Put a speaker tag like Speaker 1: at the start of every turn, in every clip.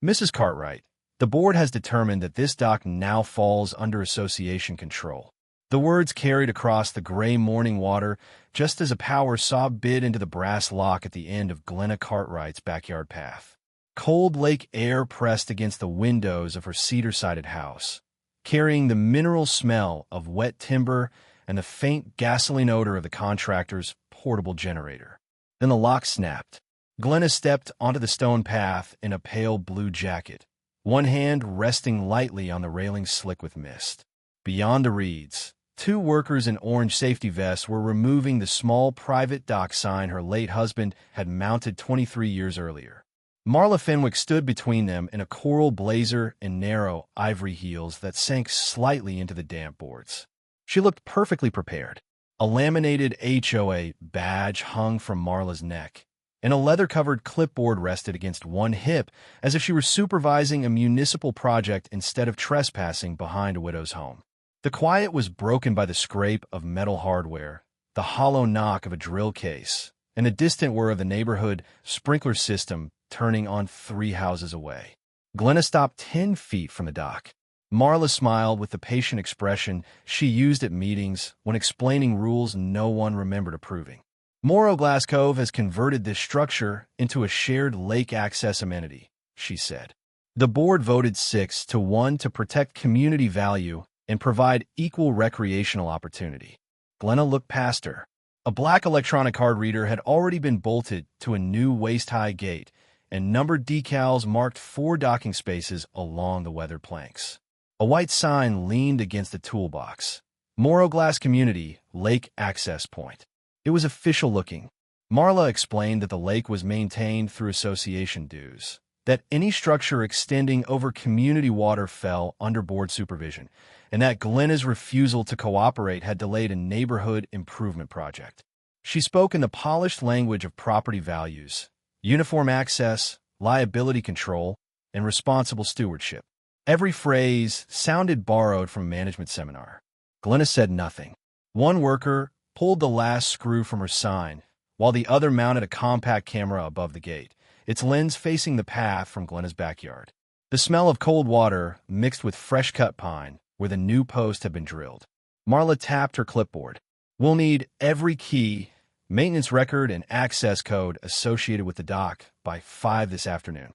Speaker 1: Mrs. Cartwright, the board has determined that this dock now falls under association control. The words carried across the gray morning water just as a power saw bid into the brass lock at the end of Glenna Cartwright's backyard path. Cold lake air pressed against the windows of her cedar-sided house, carrying the mineral smell of wet timber and the faint gasoline odor of the contractor's portable generator. Then the lock snapped. Glenna stepped onto the stone path in a pale blue jacket, one hand resting lightly on the railing slick with mist. Beyond the reeds, two workers in orange safety vests were removing the small private dock sign her late husband had mounted 23 years earlier. Marla Fenwick stood between them in a coral blazer and narrow ivory heels that sank slightly into the damp boards. She looked perfectly prepared. A laminated HOA badge hung from Marla's neck, and a leather-covered clipboard rested against one hip as if she were supervising a municipal project instead of trespassing behind a widow's home. The quiet was broken by the scrape of metal hardware, the hollow knock of a drill case, and the distant whir of the neighborhood sprinkler system turning on 3 houses away. Glenna stopped 10 feet from the dock. Marla smiled with the patient expression she used at meetings when explaining rules no one remembered approving. Morrowglass Cove has converted this structure into a shared lake access amenity, she said. The board voted 6-1 to protect community value and provide equal recreational opportunity. Glenna looked past her. A black electronic card reader had already been bolted to a new waist-high gate, and numbered decals marked 4 docking spaces along the weathered planks. A white sign leaned against the toolbox. Morrowglass Community Lake Access Point. It was official-looking. Marla explained that the lake was maintained through association dues, that any structure extending over community water fell under board supervision, and that Glenna's refusal to cooperate had delayed a neighborhood improvement project. She spoke in the polished language of property values, uniform access, liability control, and responsible stewardship. Every phrase sounded borrowed from a management seminar. Glenna said nothing. One worker pulled the last screw from her sign, while the other mounted a compact camera above the gate, its lens facing the path from Glenna's backyard. The smell of cold water mixed with fresh-cut pine where the new post had been drilled. Marla tapped her clipboard. We'll need every key, maintenance record, and access code associated with the dock by 5 this afternoon.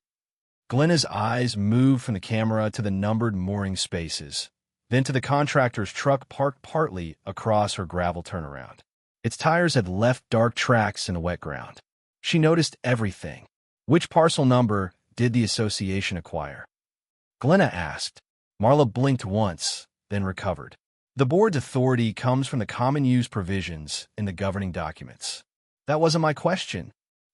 Speaker 1: Glenna's eyes moved from the camera to the numbered mooring spaces, then to the contractor's truck parked partly across her gravel turnaround. Its tires had left dark tracks in the wet ground. She noticed everything. Which parcel number did the association acquire? Glenna asked. Marla blinked once, then recovered. The board's authority comes from the common use provisions in the governing documents. That wasn't my question.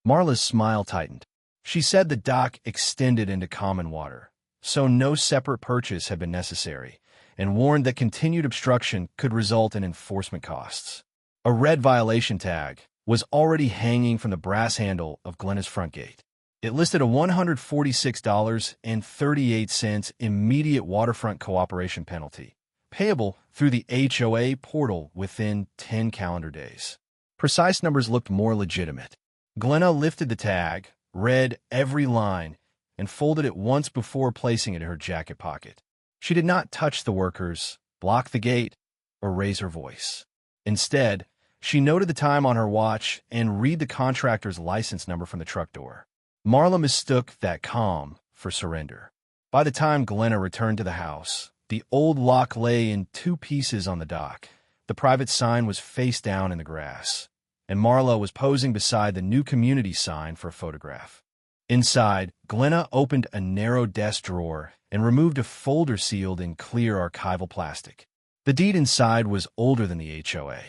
Speaker 1: Marla's smile tightened. She said the dock extended into common water, so no separate purchase had been necessary, and warned that continued obstruction could result in enforcement costs. A red violation tag was already hanging from the brass handle of Glenna's front gate. It listed a $146.38 immediate waterfront cooperation penalty, payable through the HOA portal within 10 calendar days. Precise numbers looked more legitimate. Glenna lifted the tag, read every line, and folded it once before placing it in her jacket pocket. She did not touch the workers, block the gate, or raise her voice. Instead, she noted the time on her watch and read the contractor's license number from the truck door. Marla mistook that calm for surrender. By the time Glenna returned to the house, the old lock lay in 2 pieces on the dock. The private sign was face down in the grass, and Marla was posing beside the new community sign for a photograph. Inside, Glenna opened a narrow desk drawer and removed a folder sealed in clear archival plastic. The deed inside was older than the HOA,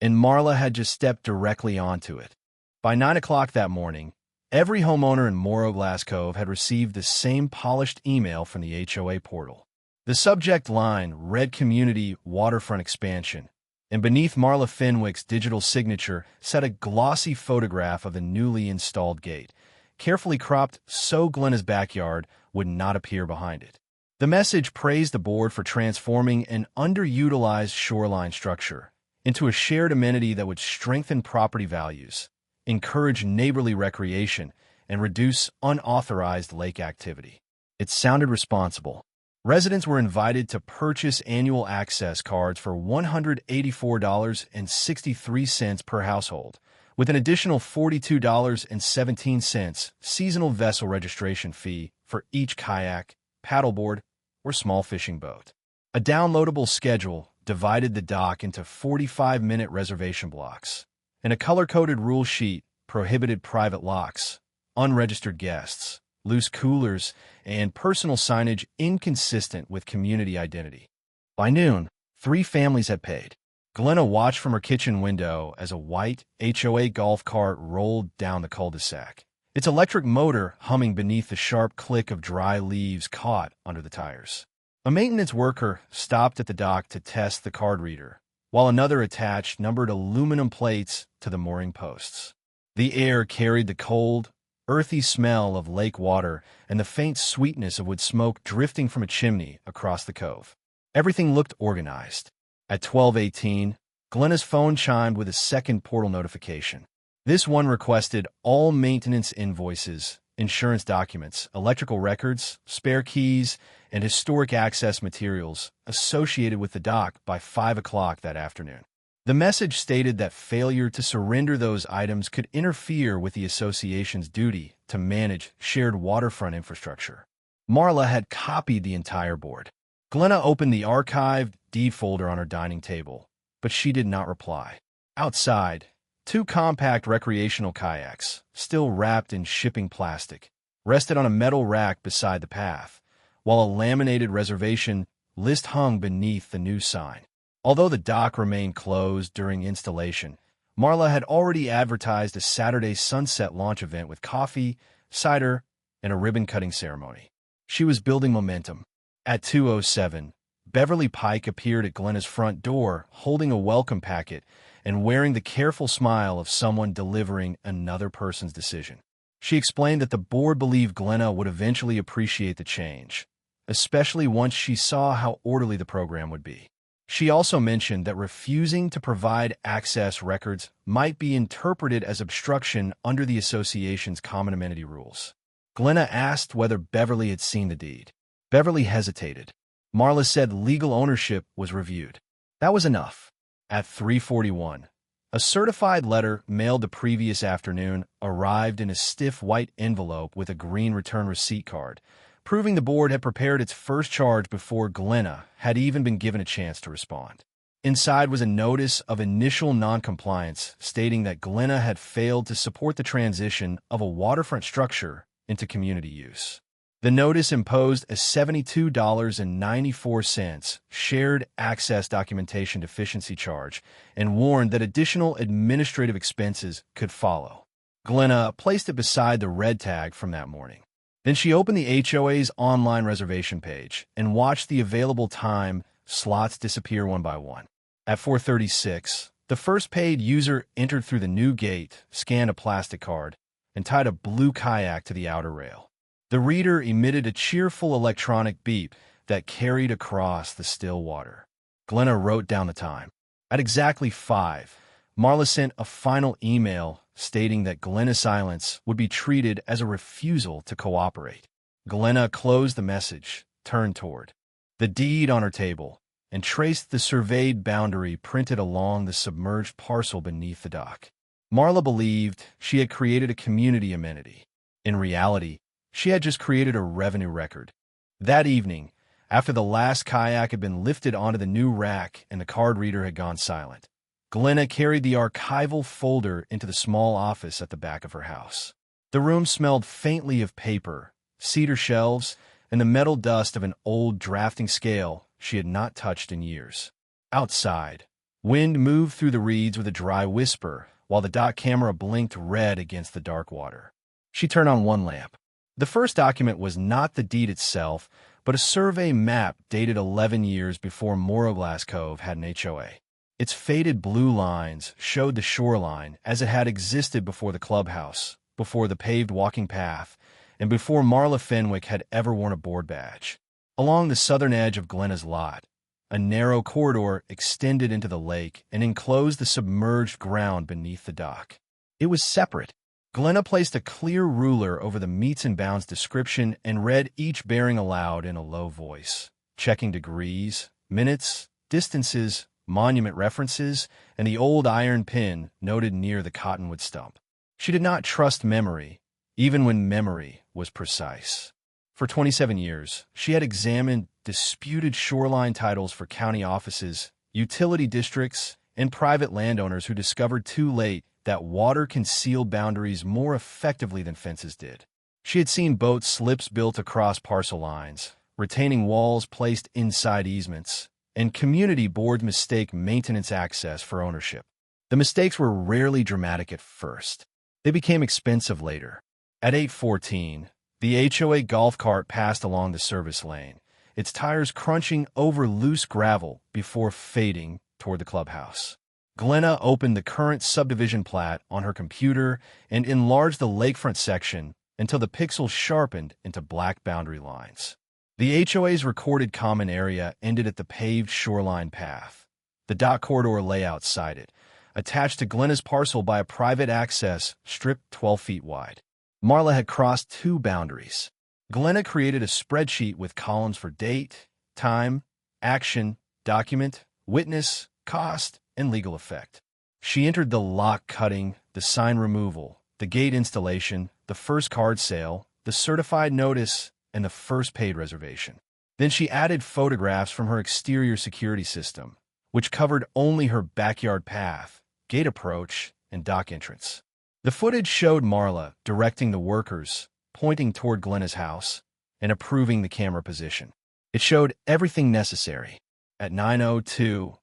Speaker 1: and Marla had just stepped directly onto it. By 9 o'clock that morning, every homeowner in Morrowglass Cove had received the same polished email from the HOA portal. The subject line read Community Waterfront Expansion, and beneath Marla Fenwick's digital signature sat a glossy photograph of the newly installed gate, carefully cropped so Glenna's backyard would not appear behind it. The message praised the board for transforming an underutilized shoreline structure into a shared amenity that would strengthen property values, encourage neighborly recreation, and reduce unauthorized lake activity. It sounded responsible. Residents were invited to purchase annual access cards for $184.63 per household, with an additional $42.17 seasonal vessel registration fee for each kayak, paddleboard, or small fishing boat. A downloadable schedule divided the dock into 45-minute reservation blocks, and a color-coded rule sheet prohibited private locks, unregistered guests, loose coolers, and personal signage inconsistent with community identity. By noon, 3 families had paid. Glenna watched from her kitchen window as a white HOA golf cart rolled down the cul-de-sac, its electric motor humming beneath the sharp click of dry leaves caught under the tires. A maintenance worker stopped at the dock to test the card reader, while another attached numbered aluminum plates to the mooring posts. The air carried the cold, earthy smell of lake water and the faint sweetness of wood smoke drifting from a chimney across the cove. Everything looked organized. At 12:18, Glenna's phone chimed with a second portal notification. This one requested all maintenance invoices, insurance documents, electrical records, spare keys, and historic access materials associated with the dock by 5 o'clock that afternoon. The message stated that failure to surrender those items could interfere with the association's duty to manage shared waterfront infrastructure. Marla had copied the entire board. Glenna opened the archived deed folder on her dining table, but she did not reply. Outside, 2 compact recreational kayaks, still wrapped in shipping plastic, rested on a metal rack beside the path, while a laminated reservation list hung beneath the new sign. Although the dock remained closed during installation, Marla had already advertised a Saturday sunset launch event with coffee, cider, and a ribbon-cutting ceremony. She was building momentum. At 2:07, Beverly Pike appeared at Glenna's front door, holding a welcome packet and wearing the careful smile of someone delivering another person's decision. She explained that the board believed Glenna would eventually appreciate the change, especially once she saw how orderly the program would be. She also mentioned that refusing to provide access records might be interpreted as obstruction under the association's common amenity rules. Glenna asked whether Beverly had seen the deed. Beverly hesitated. Marla said legal ownership was reviewed. That was enough. At 3:41, a certified letter mailed the previous afternoon arrived in a stiff white envelope with a green return receipt card, proving the board had prepared its first charge before Glenna had even been given a chance to respond. Inside was a notice of initial noncompliance stating that Glenna had failed to support the transition of a waterfront structure into community use. The notice imposed a $72.94 shared access documentation deficiency charge and warned that additional administrative expenses could follow. Glenna placed it beside the red tag from that morning. Then she opened the HOA's online reservation page and watched the available time slots disappear one by one. At 4:36, the first paid user entered through the new gate, scanned a plastic card, and tied a blue kayak to the outer rail. The reader emitted a cheerful electronic beep that carried across the still water. Glenna wrote down the time. At exactly 5, Marla sent a final email stating that Glenna's silence would be treated as a refusal to cooperate. Glenna closed the message, turned toward the deed on her table, and traced the surveyed boundary printed along the submerged parcel beneath the dock. Marla believed she had created a community amenity. In reality, she had just created a revenue record. That evening, after the last kayak had been lifted onto the new rack and the card reader had gone silent, Glenna carried the archival folder into the small office at the back of her house. The room smelled faintly of paper, cedar shelves, and the metal dust of an old drafting scale she had not touched in years. Outside, wind moved through the reeds with a dry whisper, while the dock camera blinked red against the dark water. She turned on one lamp. The first document was not the deed itself, but a survey map dated 11 years before Morrowglass Cove had an HOA. Its faded blue lines showed the shoreline as it had existed before the clubhouse, before the paved walking path, and before Marla Fenwick had ever worn a board badge. Along the southern edge of Glenna's lot, a narrow corridor extended into the lake and enclosed the submerged ground beneath the dock. It was separate. Glenna placed a clear ruler over the meets and bounds description and read each bearing aloud in a low voice, checking degrees, minutes, distances, monument references, and the old iron pin noted near the cottonwood stump. She did not trust memory, even when memory was precise. For 27 years, she had examined disputed shoreline titles for county offices, utility districts, and private landowners who discovered too late that water concealed boundaries more effectively than fences did. She had seen boat slips built across parcel lines, retaining walls placed inside easements, and community boards mistake maintenance access for ownership. The mistakes were rarely dramatic at first. They became expensive later. At 8:14, the HOA golf cart passed along the service lane, its tires crunching over loose gravel before fading toward the clubhouse. Glenna opened the current subdivision plat on her computer and enlarged the lakefront section until the pixels sharpened into black boundary lines. The HOA's recorded common area ended at the paved shoreline path. The dock corridor lay outside it, attached to Glenna's parcel by a private access strip 12 feet wide. Marla had crossed two boundaries. Glenna created a spreadsheet with columns for date, time, action, document, witness, cost, and legal effect. She entered the lock cutting, the sign removal, the gate installation, the first card sale, the certified notice, and the first paid reservation. Then she added photographs from her exterior security system, which covered only her backyard path, gate approach, and dock entrance. The footage showed Marla directing the workers, pointing toward Glenna's house, and approving the camera position. It showed everything necessary. At 9:02,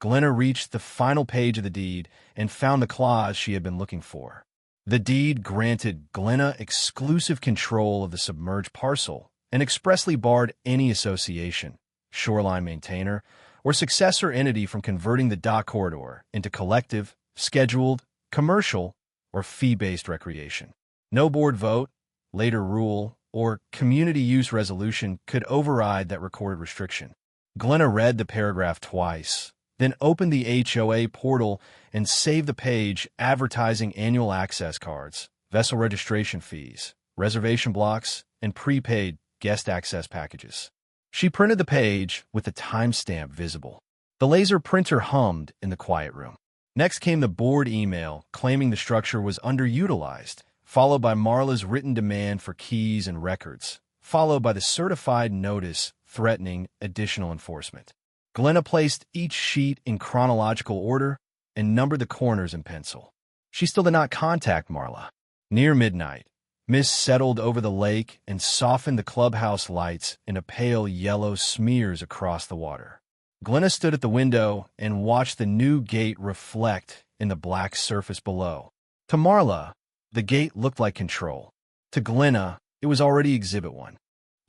Speaker 1: Glenna reached the final page of the deed and found the clause she had been looking for. The deed granted Glenna exclusive control of the submerged parcel and expressly barred any association, shoreline maintainer, or successor entity from converting the dock corridor into collective, scheduled, commercial, or fee-based recreation. No board vote, later rule, or community use resolution could override that recorded restriction. Glenna read the paragraph twice, then opened the HOA portal and saved the page advertising annual access cards, vessel registration fees, reservation blocks, and prepaid guest access packages. She printed the page with the timestamp visible. The laser printer hummed in the quiet room. Next came the board email claiming the structure was underutilized, followed by Marla's written demand for keys and records, followed by the certified notice threatening additional enforcement. Glenna placed each sheet in chronological order and numbered the corners in pencil. She still did not contact Marla. Near midnight, mist settled over the lake and softened the clubhouse lights into pale yellow smears across the water. Glenna stood at the window and watched the new gate reflect in the black surface below. To Marla, the gate looked like control. To Glenna, it was already Exhibit 1.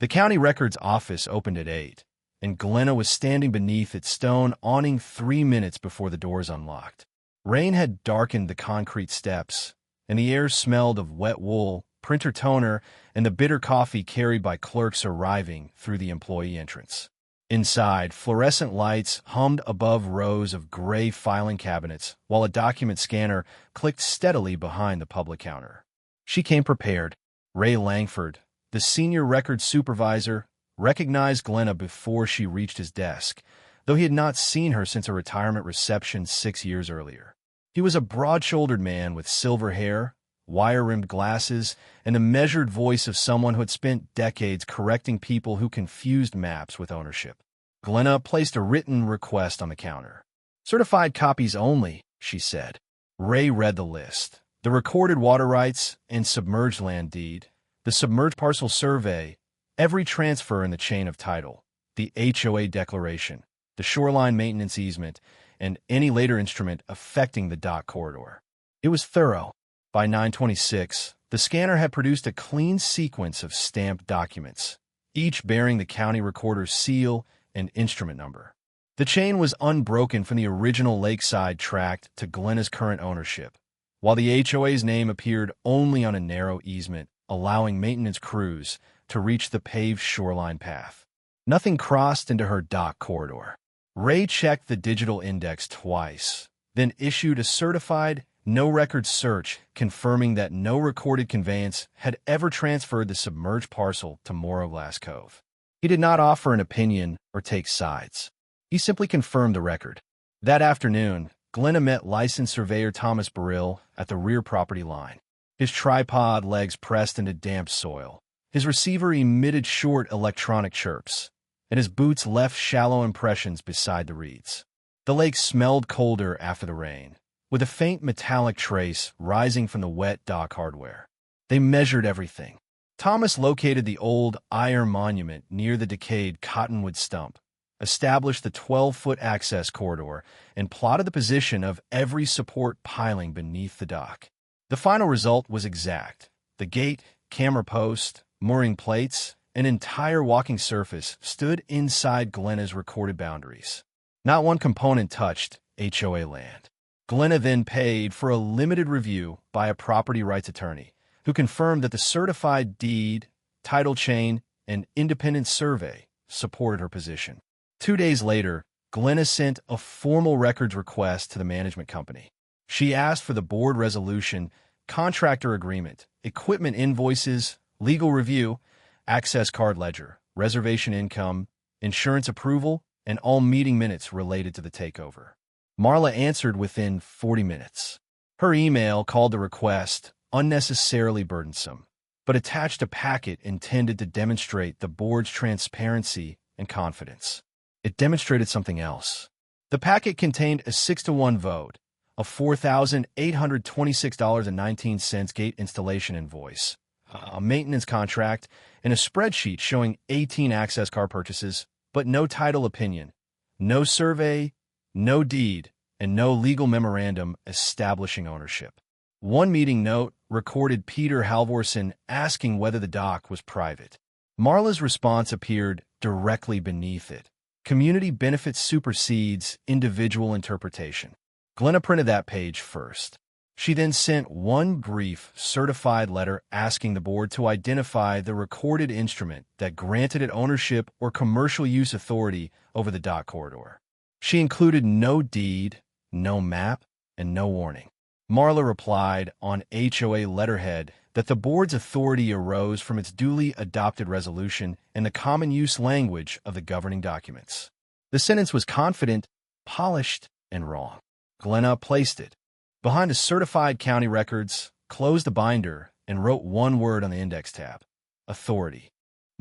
Speaker 1: The county records office opened at 8. And Glenna was standing beneath its stone awning 3 minutes before the doors unlocked. Rain had darkened the concrete steps, and the air smelled of wet wool, printer toner, and the bitter coffee carried by clerks arriving through the employee entrance. Inside, fluorescent lights hummed above rows of gray filing cabinets, while a document scanner clicked steadily behind the public counter. She came prepared. Ray Langford, the senior records supervisor, recognized Glenna before she reached his desk, though he had not seen her since a retirement reception 6 years earlier. He was a broad-shouldered man with silver hair, wire-rimmed glasses, and the measured voice of someone who had spent decades correcting people who confused maps with ownership. Glenna placed a written request on the counter. "Certified copies only," she said. Ray read the list: the recorded water rights and submerged-land deed, the submerged parcel survey, every transfer in the chain of title, the HOA declaration, the shoreline maintenance easement, and any later instrument affecting the dock corridor. It was thorough. By 9:26, the scanner had produced a clean sequence of stamped documents, each bearing the county recorder's seal and instrument number. The chain was unbroken from the original lakeside tract to Glenna's current ownership, while the HOA's name appeared only on a narrow easement, allowing maintenance crews to reach the paved shoreline path. Nothing crossed into her dock corridor. Ray checked the digital index twice, then issued a certified no record search confirming that no recorded conveyance had ever transferred the submerged parcel to Morrowglass Cove. He did not offer an opinion or take sides. He simply confirmed the record. That afternoon, Glenna met licensed surveyor Thomas Burrill at the rear property line. His tripod legs pressed into damp soil. His receiver emitted short electronic chirps, and his boots left shallow impressions beside the reeds. The lake smelled colder after the rain, with a faint metallic trace rising from the wet dock hardware. They measured everything. Thomas located the old iron monument near the decayed cottonwood stump, established the 12-foot access corridor, and plotted the position of every support piling beneath the dock. The final result was exact. The gate, camera post, mooring plates, and entire walking surface stood inside Glenna's recorded boundaries. Not one component touched HOA land. Glenna then paid for a limited review by a property rights attorney, who confirmed that the certified deed, title chain, and independent survey supported her position. 2 days later, Glenna sent a formal records request to the management company. She asked for the board resolution, contractor agreement, equipment invoices, legal review, access card ledger, reservation income, insurance approval, and all meeting minutes related to the takeover. Marla answered within 40 minutes. Her email called the request unnecessarily burdensome, but attached a packet intended to demonstrate the board's transparency and confidence. It demonstrated something else. The packet contained a 6-to-1 vote, a $4,826.19 gate installation invoice, a maintenance contract, and a spreadsheet showing 18 access car purchases, but no title opinion, no survey, no deed, and no legal memorandum establishing ownership. One meeting note recorded Peter Halvorsen asking whether the dock was private. Marla's response appeared directly beneath it. Community benefit supersedes individual interpretation. Glenna printed that page first. She then sent one brief, certified letter asking the board to identify the recorded instrument that granted it ownership or commercial use authority over the dock corridor. She included no deed, no map, and no warning. Marla replied on HOA letterhead that the board's authority arose from its duly adopted resolution and the common use language of the governing documents. The sentence was confident, polished, and wrong. Glenna placed it behind the certified county records, closed the binder, and wrote one word on the index tab: authority.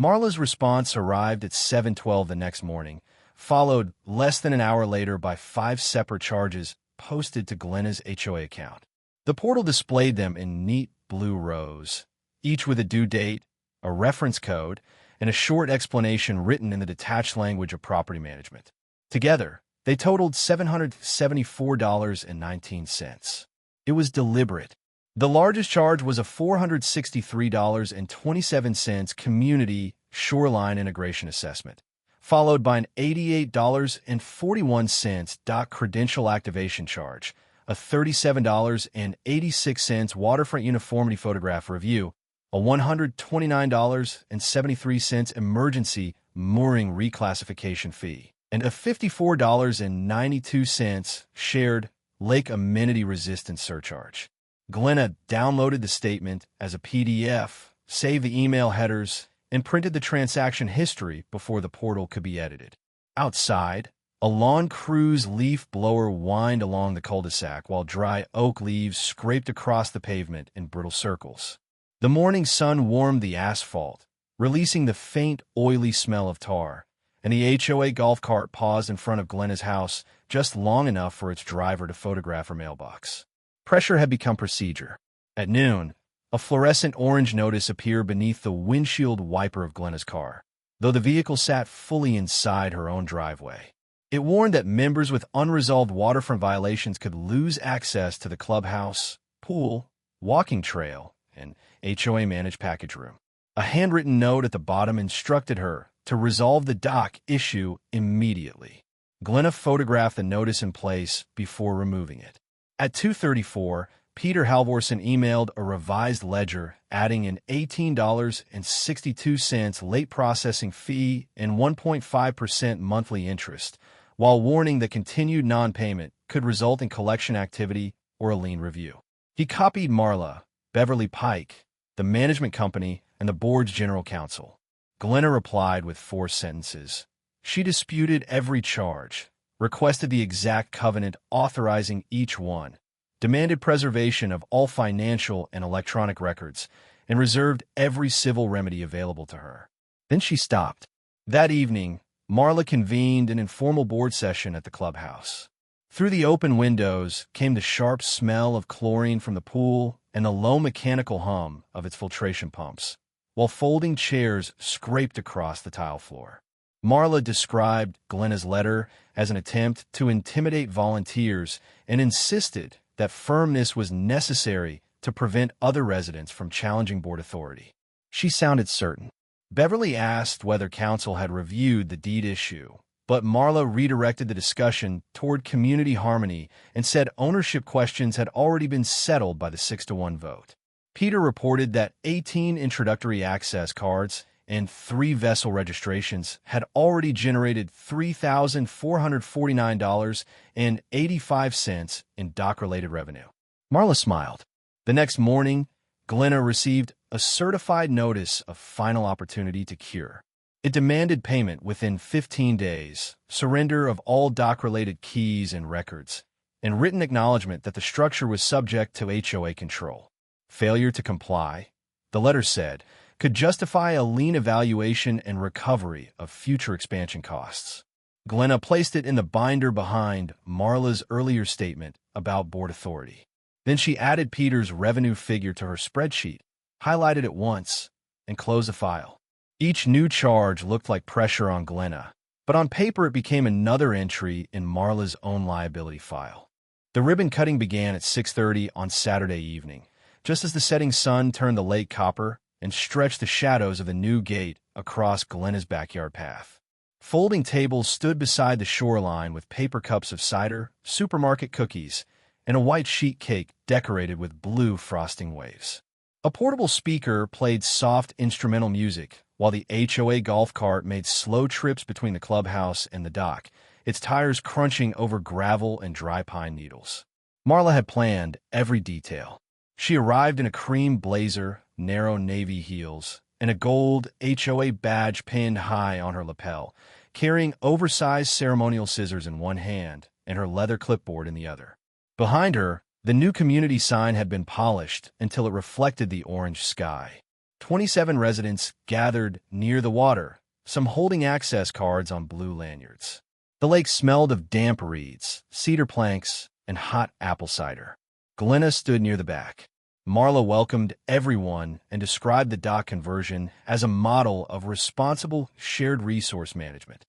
Speaker 1: Marla's response arrived at 7:12 the next morning, followed less than an hour later by 5 separate charges posted to Glenna's HOA account. The portal displayed them in neat blue rows, each with a due date, a reference code, and a short explanation written in the detached language of property management. Together, they totaled $774.19. It was deliberate. The largest charge was a $463.27 community shoreline integration assessment, followed by an $88.41 dock credential activation charge, a $37.86 waterfront uniformity photograph review, a $129.73 emergency mooring reclassification fee, and a $54.92 shared lake amenity resistance surcharge. Glenna downloaded the statement as a PDF, saved the email headers, and printed the transaction history before the portal could be edited. Outside, a lawn crew's leaf blower whined along the cul-de-sac while dry oak leaves scraped across the pavement in brittle circles. The morning sun warmed the asphalt, releasing the faint, oily smell of tar, and the HOA golf cart paused in front of Glenna's house just long enough for its driver to photograph her mailbox. Pressure had become procedure. At noon, a fluorescent orange notice appeared beneath the windshield wiper of Glenna's car, though the vehicle sat fully inside her own driveway. It warned that members with unresolved waterfront violations could lose access to the clubhouse, pool, walking trail, and HOA-managed package room. A handwritten note at the bottom instructed her to resolve the dock issue immediately. Glenna photographed the notice in place before removing it. At 2:34, Peter Halvorsen emailed a revised ledger, adding an $18.62 late processing fee and 1.5% monthly interest, while warning that continued non-payment could result in collection activity or a lien review. He copied Marla, Beverly Pike, the management company, and the board's general counsel. Glenna replied with 4 sentences. She disputed every charge, requested the exact covenant authorizing each one, demanded preservation of all financial and electronic records, and reserved every civil remedy available to her. Then she stopped. That evening, Marla convened an informal board session at the clubhouse. Through the open windows came the sharp smell of chlorine from the pool and the low mechanical hum of its filtration pumps, while folding chairs scraped across the tile floor. Marla described Glenna's letter as an attempt to intimidate volunteers and insisted that firmness was necessary to prevent other residents from challenging board authority. She sounded certain. Beverly asked whether council had reviewed the deed issue, but Marla redirected the discussion toward community harmony and said ownership questions had already been settled by the 6-1 vote. Peter reported that 18 introductory access cards and 3 vessel registrations had already generated $3,449.85 in dock-related revenue. Marla smiled. The next morning, Glenna received a certified notice of final opportunity to cure. It demanded payment within 15 days, surrender of all dock-related keys and records, and written acknowledgement that the structure was subject to HOA control. Failure to comply, the letter said, could justify a lien evaluation and recovery of future expansion costs. Glenna placed it in the binder behind Marla's earlier statement about board authority. Then she added Peter's revenue figure to her spreadsheet, highlighted it once, and closed the file. Each new charge looked like pressure on Glenna, but on paper it became another entry in Marla's own liability file. The ribbon cutting began at 6:30 on Saturday evening, just as the setting sun turned the lake copper and stretched the shadows of the new gate across Glenna's backyard path. Folding tables stood beside the shoreline with paper cups of cider, supermarket cookies, and a white sheet cake decorated with blue frosting waves. A portable speaker played soft instrumental music, while the HOA golf cart made slow trips between the clubhouse and the dock, its tires crunching over gravel and dry pine needles. Marla had planned every detail. She arrived in a cream blazer, narrow navy heels, and a gold HOA badge pinned high on her lapel, carrying oversized ceremonial scissors in one hand and her leather clipboard in the other. Behind her, the new community sign had been polished until it reflected the orange sky. 27 residents gathered near the water, some holding access cards on blue lanyards. The lake smelled of damp reeds, cedar planks, and hot apple cider. Glenna stood near the back. Marla welcomed everyone and described the dock conversion as a model of responsible shared resource management.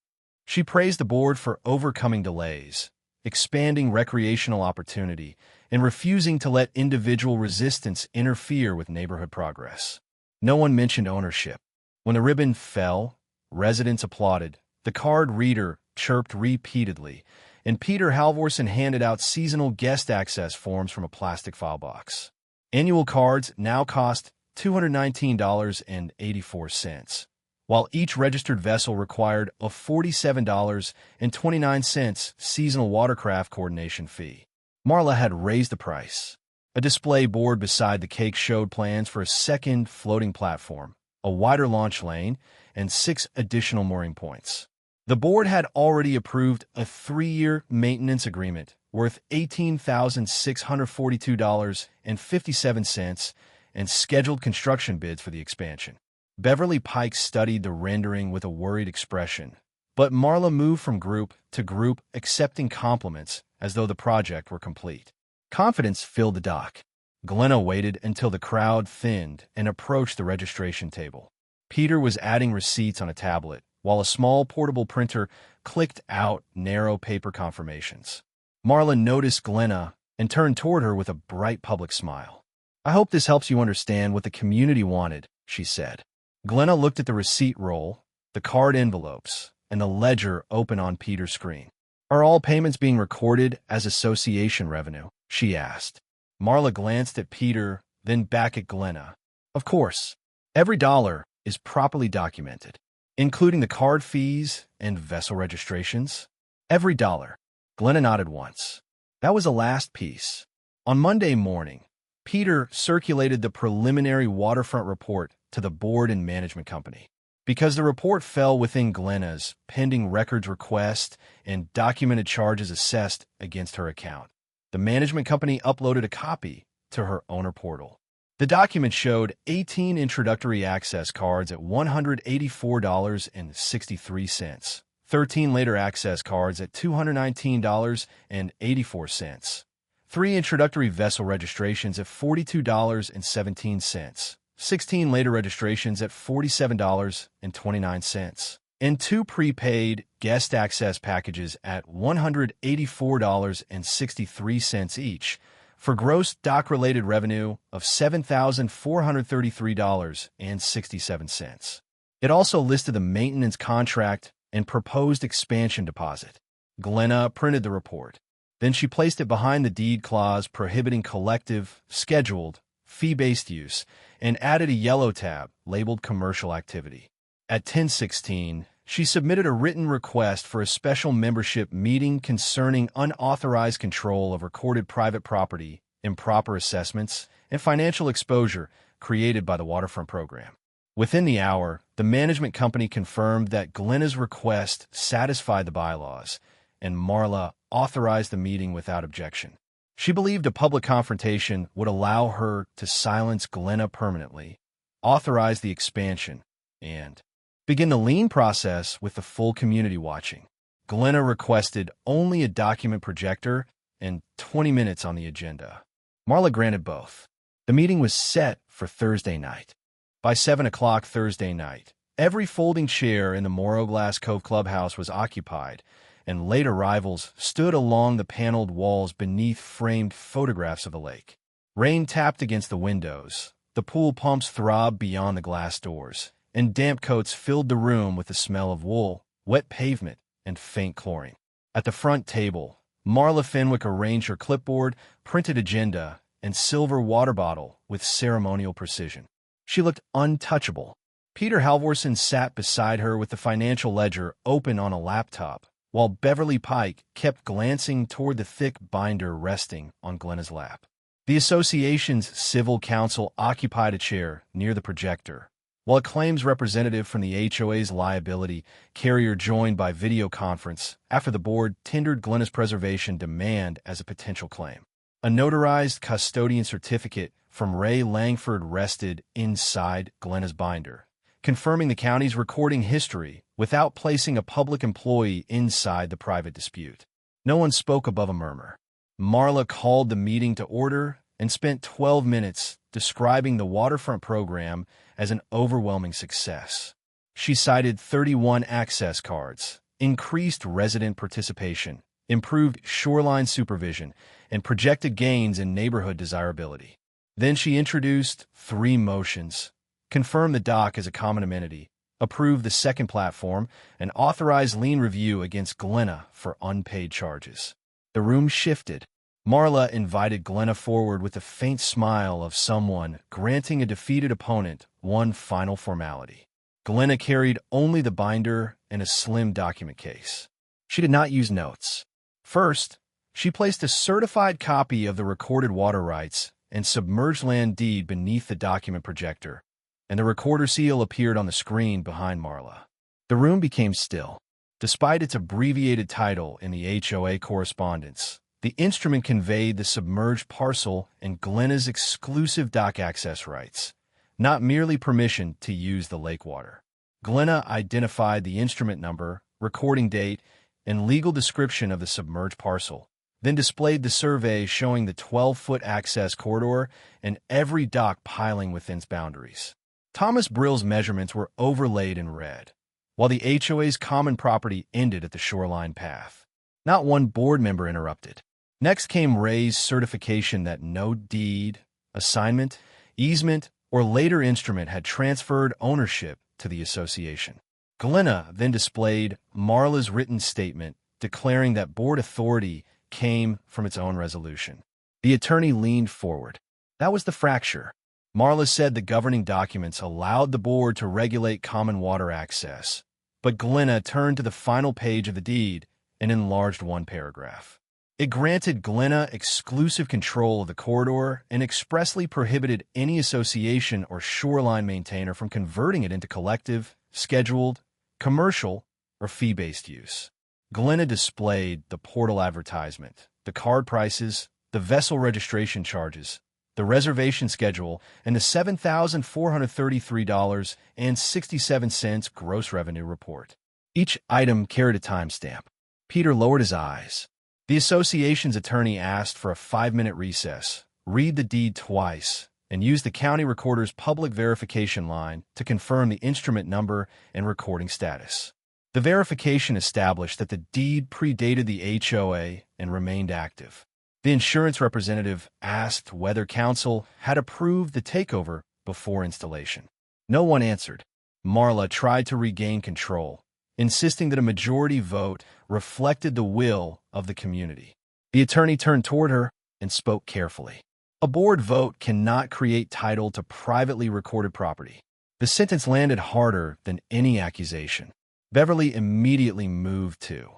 Speaker 1: She praised the board for overcoming delays, expanding recreational opportunity, and refusing to let individual resistance interfere with neighborhood progress. No one mentioned ownership. When the ribbon fell, residents applauded, the card reader chirped repeatedly, and Peter Halvorsen handed out seasonal guest access forms from a plastic file box. Annual cards now cost $219.84, while each registered vessel required a $47.29 seasonal watercraft coordination fee. Marla had raised the price. A display board beside the cake showed plans for a second floating platform, a wider launch lane, and 6 additional mooring points. The board had already approved a 3-year maintenance agreement worth $18,642.57 and scheduled construction bids for the expansion. Beverly Pike studied the rendering with a worried expression, but Marla moved from group to group, accepting compliments as though the project were complete. Confidence filled the dock. Glenna waited until the crowd thinned and approached the registration table. Peter was adding receipts on a tablet, while a small portable printer clicked out narrow paper confirmations. Marla noticed Glenna and turned toward her with a bright public smile. "I hope this helps you understand what the community wanted," she said. Glenna looked at the receipt roll, the card envelopes, and the ledger open on Peter's screen. "Are all payments being recorded as association revenue?" she asked. Marla glanced at Peter, then back at Glenna. "Of course. Every dollar is properly documented, including the card fees and vessel registrations. Every dollar." Glenna nodded once. "That was the last piece. On Monday morning, Peter circulated the preliminary waterfront report to the board and management company. Because the report fell within Glenna's pending records request and documented charges assessed against her account, the management company uploaded a copy to her owner portal. The document showed 18 introductory access cards at $184.63, 13 later access cards at $219.84, 3 introductory vessel registrations at $42.17, 16 later registrations at $47.29, and 2 prepaid guest access packages at $184.63 each, for gross dock-related revenue of $7,433.67. It also listed the maintenance contract and proposed expansion deposit. Glenna printed the report. Then she placed it behind the deed clause prohibiting collective, scheduled, fee-based use, and added a yellow tab labeled Commercial Activity. At 10:16, she submitted a written request for a special membership meeting concerning unauthorized control of recorded private property, improper assessments, and financial exposure created by the waterfront program. Within the hour, the management company confirmed that Glenna's request satisfied the bylaws, and Marla authorized the meeting without objection. She believed a public confrontation would allow her to silence Glenna permanently, authorize the expansion, and begin the lien process with the full community watching. Glenna requested only a document projector and 20 minutes on the agenda. Marla granted both. The meeting was set for Thursday night. By 7 o'clock Thursday night, every folding chair in the Morrowglass Cove clubhouse was occupied, and late arrivals stood along the paneled walls beneath framed photographs of the lake. Rain tapped against the windows, the pool pumps throbbed beyond the glass doors, and damp coats filled the room with the smell of wool, wet pavement, and faint chlorine. At the front table, Marla Fenwick arranged her clipboard, printed agenda, and silver water bottle with ceremonial precision. She looked untouchable. Peter Halvorsen sat beside her with the financial ledger open on a laptop, while Beverly Pike kept glancing toward the thick binder resting on Glenna's lap. The association's civil counsel occupied a chair near the projector, while a claims representative from the HOA's liability carrier joined by video conference after the board tendered Glenna's preservation demand as a potential claim. A notarized custodian certificate from Ray Langford rested inside Glenna's binder, confirming the county's recording history without placing a public employee inside the private dispute. No one spoke above a murmur. Marla called the meeting to order and spent 12 minutes describing the waterfront program as an overwhelming success. She cited 31 access cards, increased resident participation, improved shoreline supervision, and projected gains in neighborhood desirability. Then she introduced 3 motions, confirmed the dock as a common amenity, approved the second platform, and authorized lien review against Glenna for unpaid charges. The room shifted. Marla invited Glenna forward with a faint smile of someone granting a defeated opponent one final formality. Glenna carried only the binder and a slim document case. She did not use notes. First, she placed a certified copy of the recorded water rights and submerged land deed beneath the document projector, and the recorder seal appeared on the screen behind Marla. The room became still. Despite its abbreviated title in the HOA correspondence, the instrument conveyed the submerged parcel and Glenna's exclusive dock access rights, not merely permission to use the lake water. Glenna identified the instrument number, recording date, and legal description of the submerged parcel, then displayed the survey showing the 12-foot access corridor and every dock piling within its boundaries. Thomas Brill's measurements were overlaid in red, while the HOA's common property ended at the shoreline path. Not one board member interrupted. Next came Ray's certification that no deed, assignment, easement, or later instrument had transferred ownership to the association. Glenna then displayed Marla's written statement declaring that board authority came from its own resolution. The attorney leaned forward. That was the fracture. Marla said the governing documents allowed the board to regulate common water access, but Glenna turned to the final page of the deed and enlarged one paragraph. It granted Glenna exclusive control of the corridor and expressly prohibited any association or shoreline maintainer from converting it into collective, scheduled, commercial, or fee-based use. Glenna displayed the portal advertisement, the card prices, the vessel registration charges, the reservation schedule, and the $7,433.67 gross revenue report. Each item carried a timestamp. Peter lowered his eyes. The association's attorney asked for a 5-minute recess, read the deed twice, and use the county recorder's public verification line to confirm the instrument number and recording status. The verification established that the deed predated the HOA and remained active. The insurance representative asked whether council had approved the takeover before installation. No one answered. Marla tried to regain control, insisting that a majority vote reflected the will of the community. The attorney turned toward her and spoke carefully. A board vote cannot create title to privately recorded property. The sentence landed harder than any accusation. Beverly immediately moved to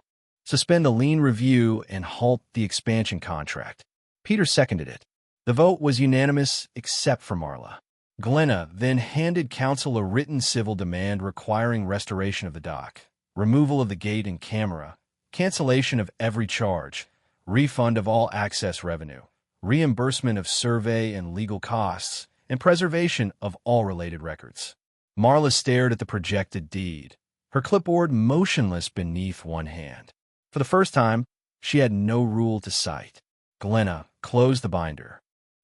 Speaker 1: suspend the lien review and halt the expansion contract. Peter seconded it. The vote was unanimous except for Marla. Glenna then handed council a written civil demand requiring restoration of the dock, removal of the gate and camera, cancellation of every charge, refund of all access revenue, reimbursement of survey and legal costs, and preservation of all related records. Marla stared at the projected deed, her clipboard motionless beneath one hand. For the first time, she had no rule to cite. Glenna closed the binder.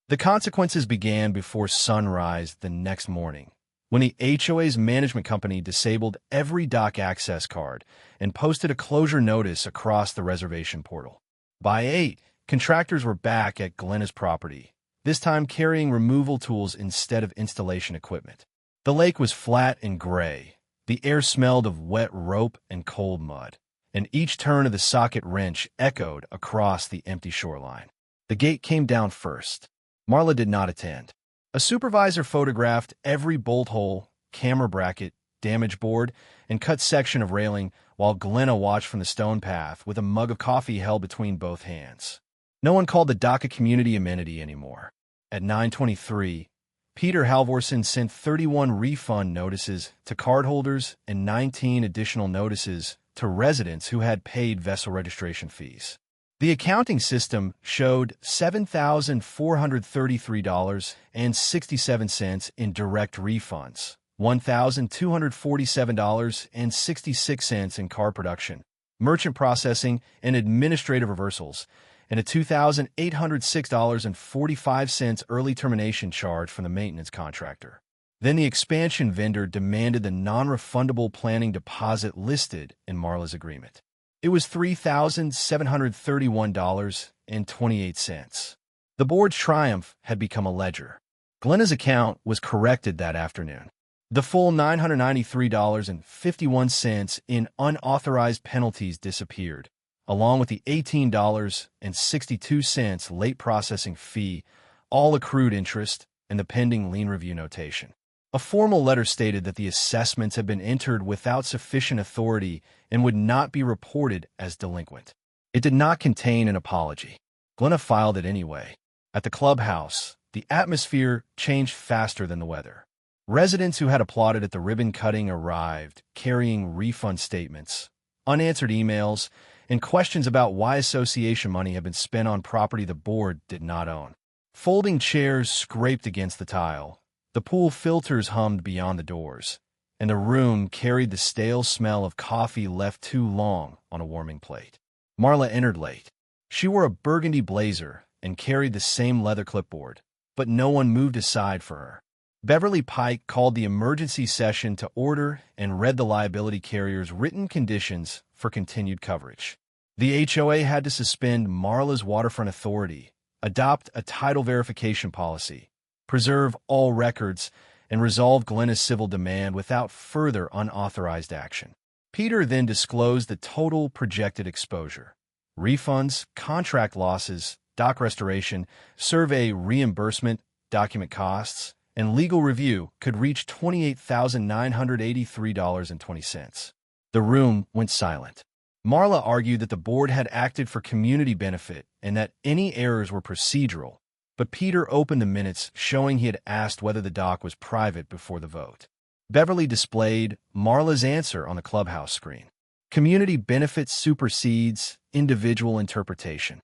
Speaker 1: The consequences began before sunrise the next morning, when the HOA's management company disabled every dock access card and posted a closure notice across the reservation portal. By 8, contractors were back at Glenna's property, this time carrying removal tools instead of installation equipment. The lake was flat and gray. The air smelled of wet rope and cold mud, and each turn of the socket wrench echoed across the empty shoreline. The gate came down first. Marla did not attend. A supervisor photographed every bolt hole, camera bracket, damage board, and cut section of railing while Glenna watched from the stone path with a mug of coffee held between both hands. No one called the dock a community amenity anymore. At 9:23, Peter Halvorsen sent 31 refund notices to cardholders and 19 additional notices to residents who had paid vessel registration fees. The accounting system showed $7,433.67 in direct refunds, $1,247.66 in car production, merchant processing, and administrative reversals, and a $2,806.45 early termination charge from the maintenance contractor. Then the expansion vendor demanded the non-refundable planning deposit listed in Marla's agreement. It was $3,731.28. The board's triumph had become a ledger. Glenna's account was corrected that afternoon. The full $993.51 in unauthorized penalties disappeared, along with the $18.62 late processing fee, all accrued interest, and the pending lien review notation. A formal letter stated that the assessments had been entered without sufficient authority and would not be reported as delinquent. It did not contain an apology. Glenna filed it anyway. At the clubhouse, the atmosphere changed faster than the weather. Residents who had applauded at the ribbon cutting arrived, carrying refund statements, unanswered emails, and questions about why association money had been spent on property the board did not own. Folding chairs scraped against the tile. The pool filters hummed beyond the doors, and the room carried the stale smell of coffee left too long on a warming plate. Marla entered late. She wore a burgundy blazer and carried the same leather clipboard, but no one moved aside for her. Beverly Pike called the emergency session to order and read the liability carrier's written conditions for continued coverage. The HOA had to suspend Marla's waterfront authority, adopt a title verification policy, preserve all records, and resolve Glenna's civil demand without further unauthorized action. Peter then disclosed the total projected exposure. Refunds, contract losses, dock restoration, survey reimbursement, document costs, and legal review could reach $28,983.20. The room went silent. Marla argued that the board had acted for community benefit and that any errors were procedural, but Peter opened the minutes showing he had asked whether the dock was private before the vote. Beverly displayed Marla's answer on the clubhouse screen. Community benefit supersedes individual interpretation.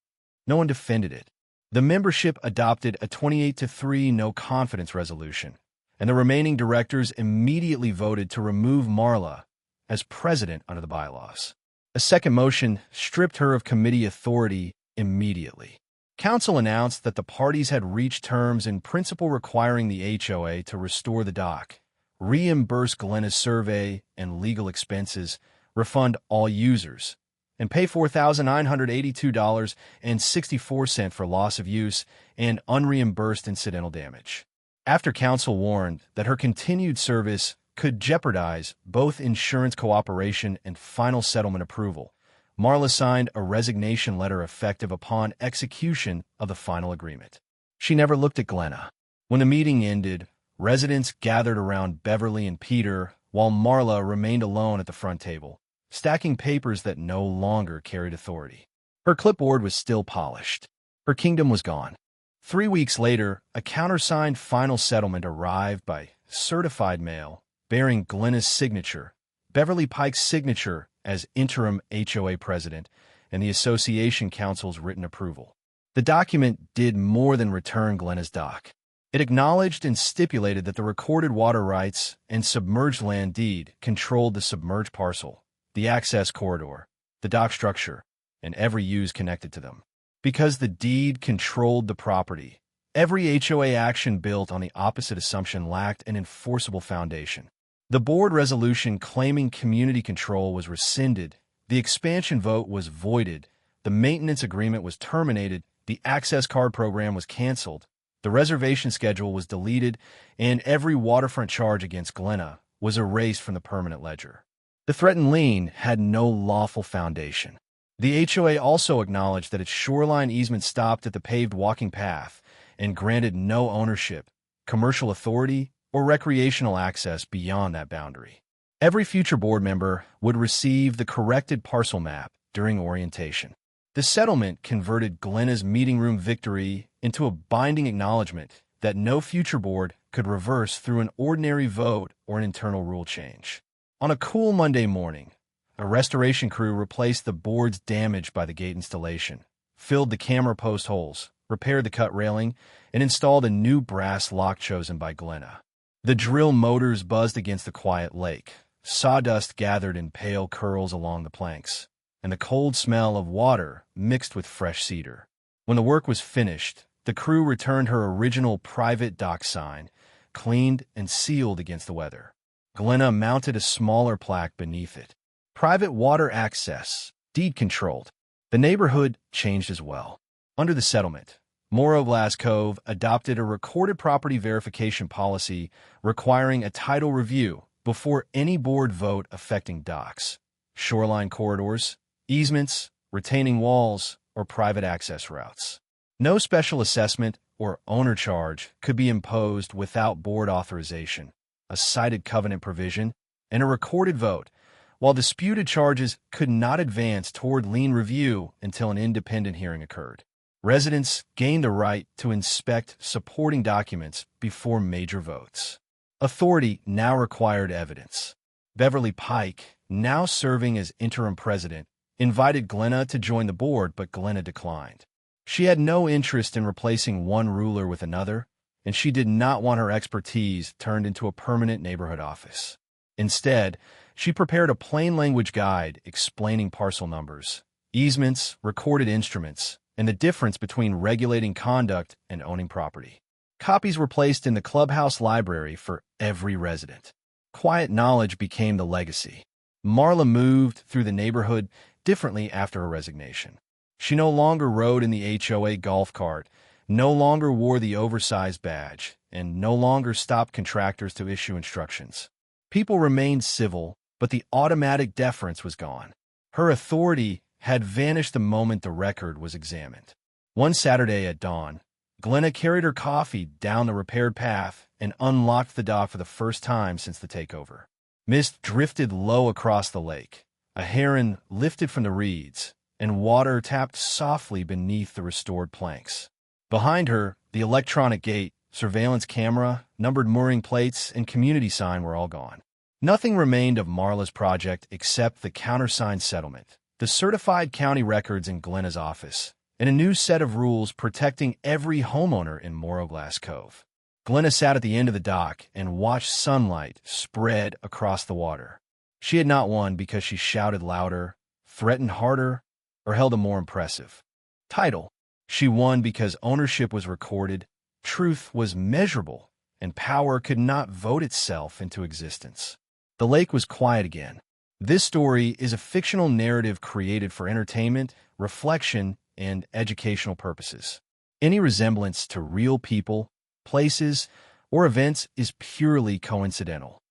Speaker 1: No one defended it. The membership adopted a 28-3 no-confidence resolution, and the remaining directors immediately voted to remove Marla as president under the bylaws. A second motion stripped her of committee authority immediately. Council announced that the parties had reached terms in principle requiring the HOA to restore the dock, reimburse Glenna's survey and legal expenses, refund all users, and pay $4,982.64 for loss of use and unreimbursed incidental damage. After council warned that her continued service could jeopardize both insurance cooperation and final settlement approval, Marla signed a resignation letter effective upon execution of the final agreement. She never looked at Glenna. When the meeting ended, residents gathered around Beverly and Peter while Marla remained alone at the front table, stacking papers that no longer carried authority. Her clipboard was still polished. Her kingdom was gone. 3 weeks later, a countersigned final settlement arrived by certified mail, bearing Glenna's signature, Beverly Pike's signature as interim HOA president, and the association council's written approval. The document did more than return Glenna's dock. It acknowledged and stipulated that the recorded water rights and submerged land deed controlled the submerged parcel, the access corridor, the dock structure, and every use connected to them. Because the deed controlled the property, every HOA action built on the opposite assumption lacked an enforceable foundation. The board resolution claiming community control was rescinded, the expansion vote was voided, the maintenance agreement was terminated, the access card program was canceled, the reservation schedule was deleted, and every waterfront charge against Glenna was erased from the permanent ledger. The threatened lien had no lawful foundation. The HOA also acknowledged that its shoreline easement stopped at the paved walking path and granted no ownership, commercial authority, or recreational access beyond that boundary. Every future board member would receive the corrected parcel map during orientation. The settlement converted Glenna's meeting room victory into a binding acknowledgement that no future board could reverse through an ordinary vote or an internal rule change. On a cool Monday morning, a restoration crew replaced the boards damaged by the gate installation, filled the camera post holes, repaired the cut railing, and installed a new brass lock chosen by Glenna. The drill motors buzzed against the quiet lake. Sawdust gathered in pale curls along the planks, and the cold smell of water mixed with fresh cedar. When the work was finished, the crew returned her original private dock sign, cleaned and sealed against the weather. Glenna mounted a smaller plaque beneath it. Private water access, deed controlled. The neighborhood changed as well. Under the settlement, Morrowglass Cove adopted a recorded property verification policy requiring a title review before any board vote affecting docks, shoreline corridors, easements, retaining walls, or private access routes. No special assessment or owner charge could be imposed without board authorization, a cited covenant provision, and a recorded vote, while disputed charges could not advance toward lien review until an independent hearing occurred. Residents gained the right to inspect supporting documents before major votes. Authority now required evidence. Beverly Pike, now serving as interim president, invited Glenna to join the board, but Glenna declined. She had no interest in replacing one ruler with another, and she did not want her expertise turned into a permanent neighborhood office. Instead, she prepared a plain language guide explaining parcel numbers, easements, recorded instruments, and the difference between regulating conduct and owning property. Copies were placed in the clubhouse library for every resident. Quiet knowledge became the legacy. Marla moved through the neighborhood differently after her resignation. She no longer rode in the HOA golf cart, no longer wore the oversized badge, and no longer stopped contractors to issue instructions. People remained civil, but the automatic deference was gone. Her authority had vanished the moment the record was examined. One Saturday at dawn, Glenna carried her coffee down the repaired path and unlocked the dock for the first time since the takeover. Mist drifted low across the lake, A heron lifted from the reeds, and water tapped softly beneath the restored planks. Behind her, the electronic gate, surveillance camera, numbered mooring plates, and community sign were all gone. Nothing remained of Marla's project except the countersigned settlement, the certified county records in Glenna's office, and a new set of rules protecting every homeowner in Morrowglass Cove. Glenna sat at the end of the dock and watched sunlight spread across the water. She had not won because she shouted louder, threatened harder, or held a more impressive title. She won because ownership was recorded, truth was measurable, and power could not vote itself into existence. The lake was quiet again. This story is a fictional narrative created for entertainment, reflection, and educational purposes. Any resemblance to real people, places, or events is purely coincidental.